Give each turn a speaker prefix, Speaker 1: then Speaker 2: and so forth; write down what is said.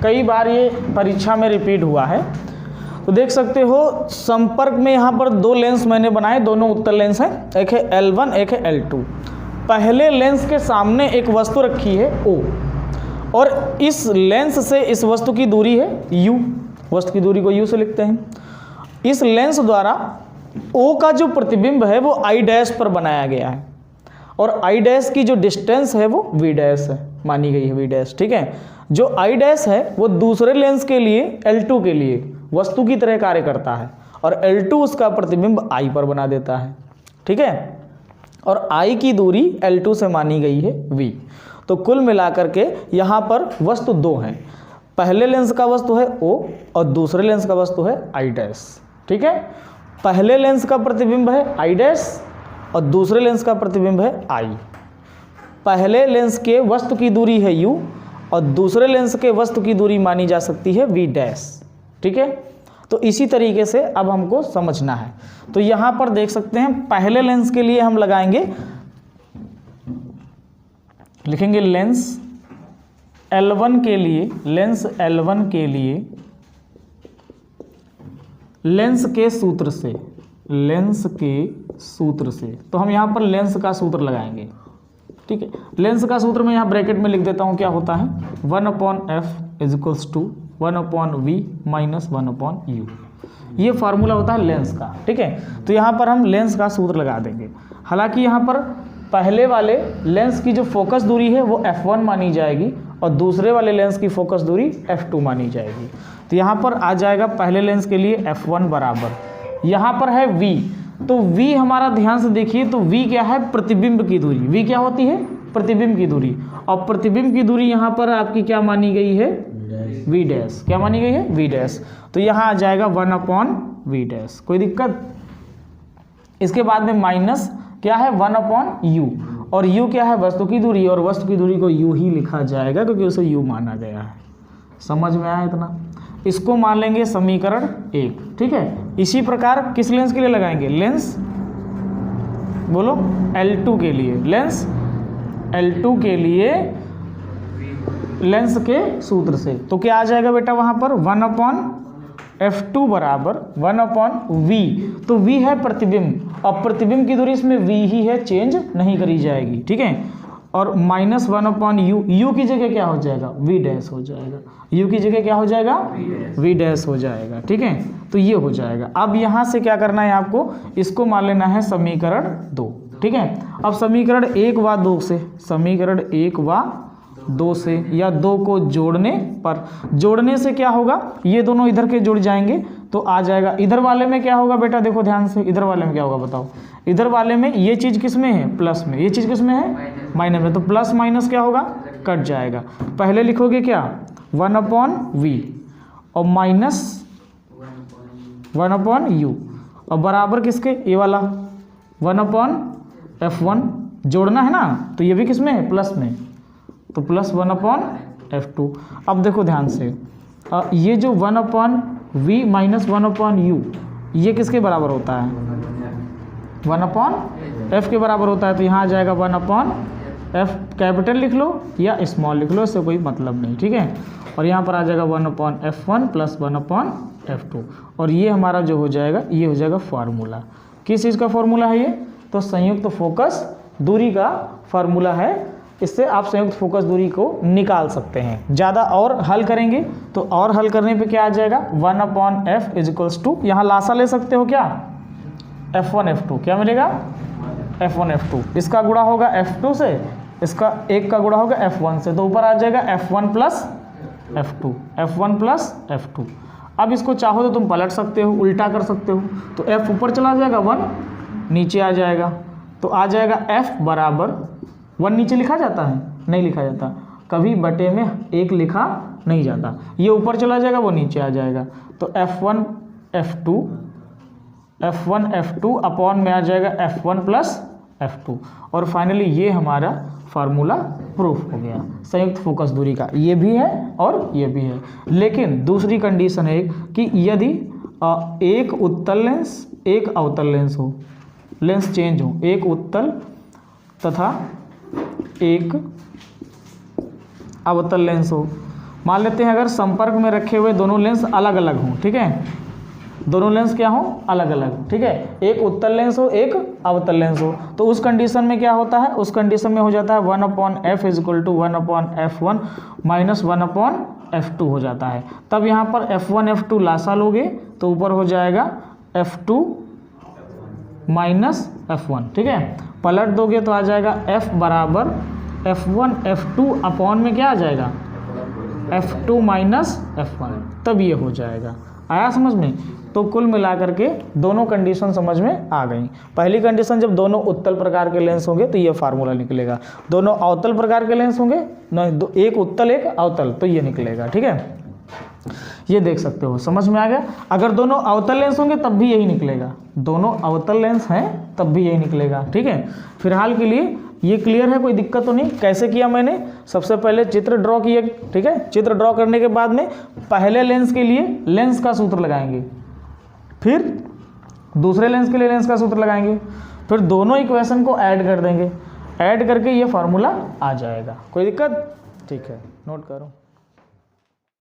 Speaker 1: कई बार ये परीक्षा में रिपीट हुआ है। तो देख सकते हो संपर्क में यहाँ पर दो लेंस मैंने बनाए, दोनों उत्तल लेंस हैं, एक है L1 एक है L2। पहले लेंस के सामने एक वस्तु रखी है O, और इस लेंस से इस वस्तु की दूरी है U, वस्तु की दूरी को U से लिखते हैं। इस लेंस द्वारा O का जो प्रतिबिंब है वो I डैश पर बनाया गया है, और I डैश की जो डिस्टेंस है वो V डैश है, मानी गई है V डैश, ठीक है। जो I डैश है वो दूसरे लेंस के लिए L2 के लिए वस्तु की तरह कार्य करता है, और L2 उसका प्रतिबिंब I पर बना देता है, ठीक है। और I की दूरी L2 से मानी गई है V। तो कुल मिलाकर के यहाँ पर वस्तु दो हैं, पहले लेंस का वस्तु है O और दूसरे लेंस का वस्तु है I डैश, ठीक है। पहले लेंस का प्रतिबिंब है I डैश और दूसरे लेंस का प्रतिबिंब है I। पहले लेंस के वस्तु की दूरी है U और दूसरे लेंस के वस्तु की दूरी मानी जा सकती है V डैश, ठीक है। तो इसी तरीके से अब हमको समझना है। तो यहाँ पर देख सकते हैं पहले लेंस के लिए हम लगाएंगे, लिखेंगे लेंस L1 के लिए, लेंस L1 के लिए लेंस के सूत्र से, लेंस के सूत्र से, तो हम यहाँ पर लेंस का सूत्र लगाएंगे, ठीक है। लेंस का सूत्र मैं यहाँ ब्रैकेट में लिख देता हूँ, क्या होता है 1/f is equals to 1/v minus 1/u। ये फार्मूला होता है लेंस का, ठीक है। तो यहाँ पर हम लेंस का सूत्र लगा देंगे। हालांकि यहाँ पर पहले वाले लेंस की जो फोकस दूरी है वो f1 मानी जाएगी और दूसरे वाले लेंस की फोकस दूरी f2 मानी जाएगी। तो यहाँ पर आ जाएगा पहले लेंस के लिए f1 बराबर, यहाँ पर है v, तो v हमारा ध्यान से देखिए, तो v क्या है प्रतिबिंब की दूरी, v क्या होती है प्रतिबिंब की दूरी, और प्रतिबिंब की दूरी यहाँ पर आपकी क्या मानी गई है v डैश, क्या मानी गई है v डैश। तो यहाँ आ जाएगा 1/v डैश, कोई दिक्कत। इसके बाद में माइनस क्या है 1/u, और u क्या है वस्तु की दूरी, और वस्तु की दूरी को u ही लिखा जाएगा क्योंकि उसे u माना गया है। समझ में आया इतना। इसको मान लेंगे समीकरण 1, ठीक है। इसी प्रकार किस लेंस के लिए लगाएंगे, लेंस बोलो L2 के लिए, लेंस L2 के लिए लेंस के सूत्र से, तो क्या आ जाएगा बेटा वहाँ पर 1/f2 बराबर 1/v। तो v है प्रतिबिंब, और प्रतिबिंब की दूरी इसमें v ही है, चेंज नहीं करी जाएगी, ठीक है। और माइनस 1/u, u की जगह क्या हो जाएगा v डैश हो जाएगा, u की जगह क्या हो जाएगा v डैश हो जाएगा, ठीक है। तो ये हो जाएगा। अब यहाँ से क्या करना है आपको, इसको मान लेना है समीकरण 2, ठीक है। अब समीकरण 1 व 2 से, समीकरण 1 व 2 से या 2 को जोड़ने पर, जोड़ने से क्या होगा, ये दोनों इधर के जुड़ जाएंगे तो आ जाएगा। इधर वाले में क्या होगा बेटा, देखो ध्यान से, इधर वाले में क्या होगा बताओ। इधर वाले में ये चीज़ किस में है प्लस में, ये चीज़ किस में है माइनस में, तो प्लस माइनस क्या होगा कट जाएगा। पहले लिखोगे क्या 1/v और माइनस 1/u, और बराबर किसके, ये वाला 1/f1, जोड़ना है ना, तो ये भी किस में है प्लस में, तो प्लस 1/f2। अब देखो ध्यान से, ये जो 1/v माइनस 1/u ये किसके बराबर होता है 1/f के बराबर होता है। तो यहाँ आ जाएगा 1/f, कैपिटल लिख लो या स्मॉल लिख लो, इससे कोई मतलब नहीं, ठीक है। और यहाँ पर आ जाएगा 1/f1 प्लस 1/f2, और ये हमारा जो हो जाएगा ये हो जाएगा फार्मूला। किस चीज़ का फार्मूला है ये, तो संयुक्त फोकस दूरी का फार्मूला है। इससे आप संयुक्त फोकस दूरी को निकाल सकते हैं। ज़्यादा और हल करेंगे तो और हल करने पे क्या आ जाएगा 1/f इज इक्वल्स टू, यहाँ लासा ले सकते हो क्या f1 f2, क्या मिलेगा f1 f2, इसका गुणा होगा f2 से, इसका एक का गुणा होगा f1 से, तो ऊपर आ जाएगा f1 plus f2, f1 plus f2। अब इसको चाहो तो तुम पलट सकते हो, उल्टा कर सकते हो, तो f ऊपर चला जाएगा 1 नीचे आ जाएगा, तो आ जाएगा f बराबर 1 नीचे लिखा जाता है, नहीं लिखा जाता, कभी बटे में 1 लिखा नहीं जाता, ये ऊपर चला जाएगा वो नीचे आ जाएगा, तो f1 f2 अपॉन में आ जाएगा f1 प्लस f2, और फाइनली ये हमारा फार्मूला प्रूफ हो गया संयुक्त फोकस दूरी का। ये भी है और ये भी है, लेकिन दूसरी कंडीशन है कि यदि एक उत्तल लेंस एक अवतल लेंस हो, लेंस चेंज हो, एक उत्तल तथा एक अवतल लेंस हो, मान लेते हैं अगर संपर्क में रखे हुए दोनों लेंस अलग अलग हों, ठीक है, दोनों लेंस क्या हो, अलग अलग, ठीक है, एक उत्तल लेंस हो एक अवतल लेंस हो, तो उस कंडीशन में क्या होता है, उस कंडीशन में हो जाता है 1/f equal to 1/f1 minus 1/f2 हो जाता है। तब यहाँ पर f1 f2 लासा लोगे तो ऊपर हो जाएगा f2 माइनस f1, ठीक है, पलट दोगे तो आ जाएगा f बराबर f1 f2 अपॉन में क्या आ जाएगा f2 माइनस f1, तब ये हो जाएगा। आया समझ में? तो कुल मिलाकर के दोनों कंडीशन समझ में आ गई। पहली कंडीशन जब दोनों उत्तल प्रकार के लेंस होंगे तो ये फार्मूला निकलेगा, दोनों अवतल प्रकार के लेंस होंगे नहीं, एक उत्तल एक अवतल, तो ये निकलेगा, ठीक है, ये देख सकते हो, समझ में आ गया। अगर दोनों अवतल लेंस होंगे तब भी यही निकलेगा, दोनों अवतल लेंस हैं तब भी यही निकलेगा, ठीक है। फिलहाल के लिए ये क्लियर है, कोई दिक्कत तो नहीं। कैसे किया मैंने, सबसे पहले चित्र ड्रॉ किया, ठीक है, चित्र ड्रॉ करने के बाद में पहले लेंस के लिए लेंस का सूत्र लगाएंगे, फिर दूसरे लेंस के लिए लेंस का सूत्र लगाएंगे, फिर दोनों इक्वेशन को ऐड कर देंगे, ऐड करके ये फार्मूला आ जाएगा। कोई दिक्कत? ठीक है, नोट करो।